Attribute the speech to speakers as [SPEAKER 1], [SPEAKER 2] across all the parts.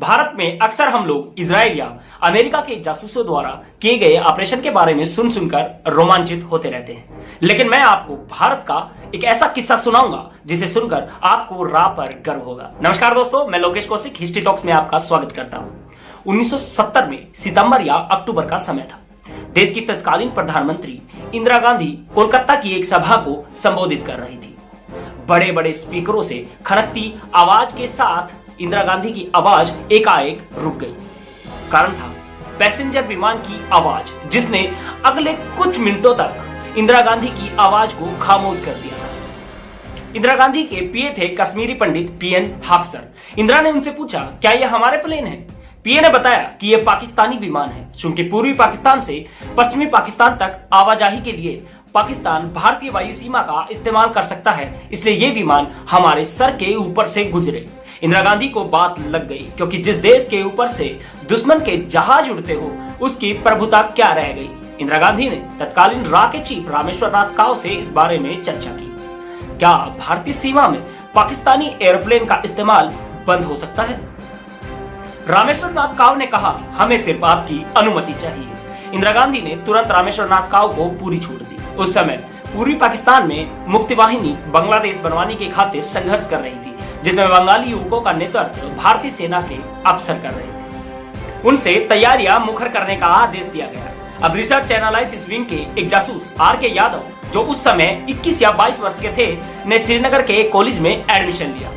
[SPEAKER 1] भारत में अक्सर हम लोग इजराइल या अमेरिका के जासूसों द्वारा किए गए ऑपरेशन के बारे में सुन सुनकर रोमांचित होते रहते हैं, लेकिन मैं आपको भारत का एक ऐसा किस्सा सुनाऊंगा जिसे सुनकर आपको राह पर गर्व होगा। नमस्कार दोस्तों, मैं लोकेश कौशिक हिस्ट्री टॉक्स में आपका स्वागत करता हूं। 1970 में सितंबर या अक्टूबर का समय था। देश की तत्कालीन प्रधानमंत्री इंदिरा गांधी कोलकाता की एक सभा को संबोधित कर रही थी। बड़े बड़े स्पीकरों से खनकती आवाज के साथ इंदिरा गांधी की आवाज एकाएक रुक गई। कारण था पैसेंजर विमान की आवाज, जिसने अगले कुछ मिनटों तक इंदिरा गांधी की आवाज को खामोश कर दिया था। इंदिरा गांधी के पीए थे कश्मीरी पंडित पीएन हाक्सर। इंदिरा ने उनसे पूछा, क्या यह हमारे प्लेन है? पीए ने बताया कि यह पाकिस्तानी विमान है। चूंकि पूर्वी पाकिस्तान से पश्चिमी पाकिस्तान तक आवाजाही के लिए पाकिस्तान भारतीय वायु सीमा का इस्तेमाल कर सकता है, इसलिए ये विमान हमारे सर के ऊपर से गुजरे। इंदिरा गांधी को बात लग गई, क्योंकि जिस देश के ऊपर से दुश्मन के जहाज उड़ते हो उसकी प्रभुता क्या रह गई। इंदिरा गांधी ने तत्कालीन रा के चीफ रामेश्वर नाथ काव से इस बारे में चर्चा की। क्या भारतीय सीमा में पाकिस्तानी एयरप्लेन का इस्तेमाल बंद हो सकता है? रामेश्वर नाथ काव ने कहा, हमें सिर्फ आपकी अनुमति चाहिए। इंदिरा गांधी ने तुरंत रामेश्वर नाथ काव को पूरी छूट दी। उस समय पूर्वी पाकिस्तान में मुक्ति वाहिनी बांग्लादेश बनवाने की खातिर संघर्ष कर रही थी, जिसमें बंगाली युवकों का नेतृत्व भारतीय सेना के अफसर कर रहे थे। उनसे तैयारियां मुखर करने का आदेश दिया गया। अब रिसर्च एनालिसिस विंग के एक जासूस आर.के. यादव, जो उस समय 21 या 22 वर्ष के थे, ने श्रीनगर के एक कॉलेज में एडमिशन लिया।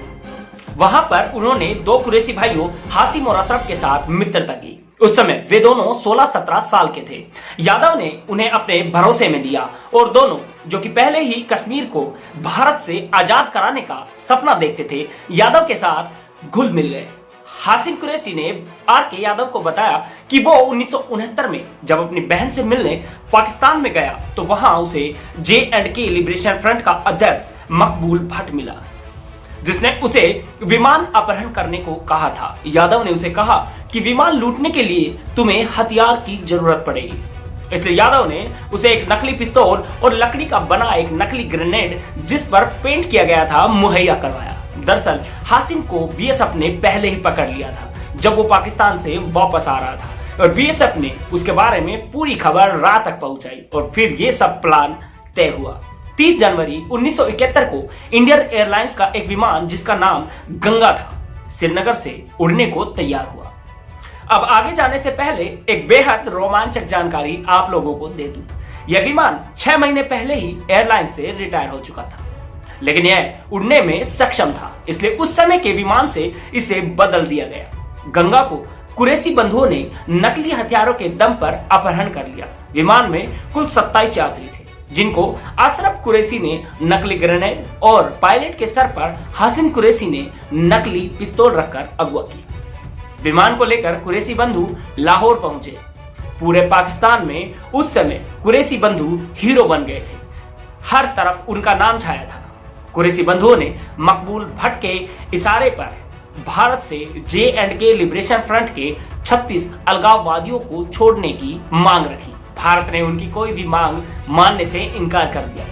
[SPEAKER 1] वहां पर उन्होंने दो कुरैशी भाइयों हाशिम और अशरफ के साथ मित्रता की। उस समय वे दोनों 16-17 साल के थे। यादव ने उन्हें अपने भरोसे में लिया और दोनों, जो कि पहले ही कश्मीर को भारत से आजाद कराने का सपना देखते थे, यादव के साथ घुल मिल गए। हाशिम कुरैशी ने आर.के. यादव को बताया कि वो 1969 में जब अपनी बहन से मिलने पाकिस्तान में गया तो वहां उसे J&K लिबरेशन फ्रंट का अध्यक्ष मकबूल भट्ट मिला, जिसने उसे विमान अपहरण करने को कहा था। यादव ने उसे कहा कि विमान लूटने के लिए तुम्हें हथियार की जरूरत पड़ेगी, इसलिए यादव ने उसे एक नकली पिस्तौल और लकड़ी का बना एक नकली ग्रेनेड, जिस पर पेंट किया गया था, मुहैया करवाया। दरअसल हाशिम को बीएसएफ ने पहले ही पकड़ लिया था जब वो पाकिस्तान से वापस आ रहा था, और बीएसएफ ने उसके बारे में पूरी खबर रात तक पहुंचाई और फिर ये सब प्लान तय हुआ। 30 जनवरी 1971 को इंडियन एयरलाइंस का एक विमान, जिसका नाम गंगा था, श्रीनगर से उड़ने को तैयार हुआ। अब आगे जाने से पहले एक बेहद रोमांचक जानकारी आप लोगों को दे दूं। यह विमान 6 महीने पहले ही एयरलाइन से रिटायर हो चुका था, लेकिन यह उड़ने में सक्षम था, इसलिए उस समय के विमान से इसे बदल दिया गया। गंगा को कुरैशी बंधुओं ने नकली हथियारों के दम पर अपहरण कर लिया। विमान में कुल 27 यात्री थे, जिनको अशरफ कुरैशी ने नकली ग्रेनेड और पायलट के सर पर हाशिम कुरैशी ने नकली पिस्तौल रखकर अगवा किया। विमान को लेकर कुरैशी बंधु लाहौर पहुंचे। पूरे पाकिस्तान में उस समय कुरैशी बंधु हीरो बन गए थे। हर तरफ उनका नाम छाया था। कुरैशी बंधुओं ने मकबूल भट्ट के इशारे पर भारत से J&K लिबरेशन फ्रंट के 36 अलगाववादियों को छोड़ने की मांग रखी। भारत ने उनकी कोई भी मांग मानने से इनकार कर दिया।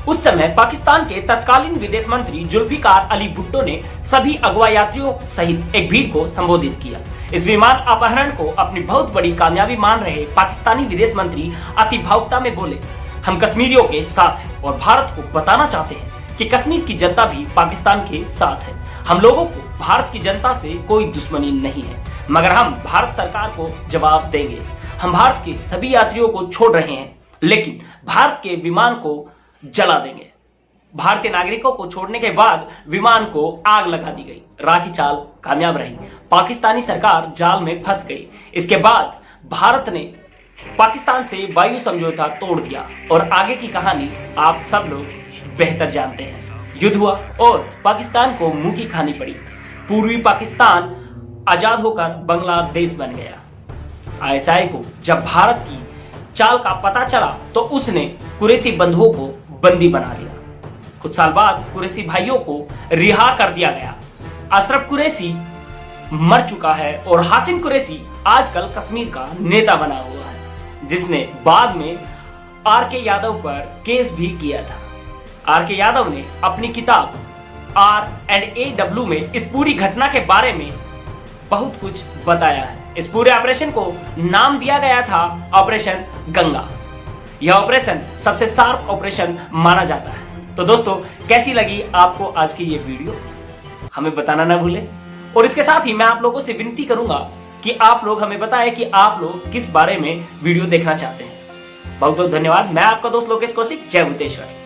[SPEAKER 1] उस समय पाकिस्तान के तत्कालीन विदेश मंत्री जुल्फिकार अली भुट्टो ने सभी अगवा यात्रियों सहित एक भीड़ को संबोधित किया। इस विमान अपहरण को अपनी बहुत बड़ी कामयाबी मान रहे पाकिस्तानी विदेश मंत्री अति भावुकता में बोले, हम कश्मीरियों के साथ हैं और भारत को बताना चाहते हैं कि कश्मीर की जनता भी पाकिस्तान के साथ है। हम लोगों को भारत की जनता से कोई दुश्मनी नहीं है, मगर हम भारत सरकार को जवाब देंगे। हम भारत के सभी यात्रियों को छोड़ रहे हैं, लेकिन भारत के विमान को जला देंगे। भारतीय नागरिकों को छोड़ने के बाद विमान को आग लगा दी गई। राह की चाल कामयाब रही, पाकिस्तानी सरकार जाल में फंस गई। इसके बाद भारत ने पाकिस्तान से वायु समझौता तोड़ दिया और आगे की कहानी आप सब लोग बेहतर जानते हैं। युद्ध हुआ और पाकिस्तान को मुंह की खानी पड़ी। पूर्वी पाकिस्तान आजाद होकर बांग्लादेश बन गया। आईएसआई को जब भारत की चाल का पता चला तो उसने कुरैशी बंधुओं को बंदी बना लिया। कुछ साल बाद कुरैशी भाइयों को रिहा कर दिया गया। अशरफ कुरैशी मर चुका है और हाशिम कुरैशी आजकल कश्मीर का नेता बना हुआ है, जिसने बाद में आर.के. यादव पर केस भी किया था। आर.के. यादव ने अपनी किताब R&AW में इस पूरी घटना के बारे में बहुत कुछ बताया है। इस पूरे ऑपरेशन को नाम दिया गया था ऑपरेशन गंगा। यह ऑपरेशन सबसे शार्प ऑपरेशन माना जाता है। तो दोस्तों, कैसी लगी आपको आज की ये वीडियो, हमें बताना ना भूलें। और इसके साथ ही मैं आप लोगों से विनती करूंगा कि आप लोग हमें बताएं कि आप लोग किस बारे में वीडियो देखना चाहते हैं। बहुत बहुत धन्यवाद। मैं आपका दोस्त लोकेश कौशिक। जय भूतेश्वर।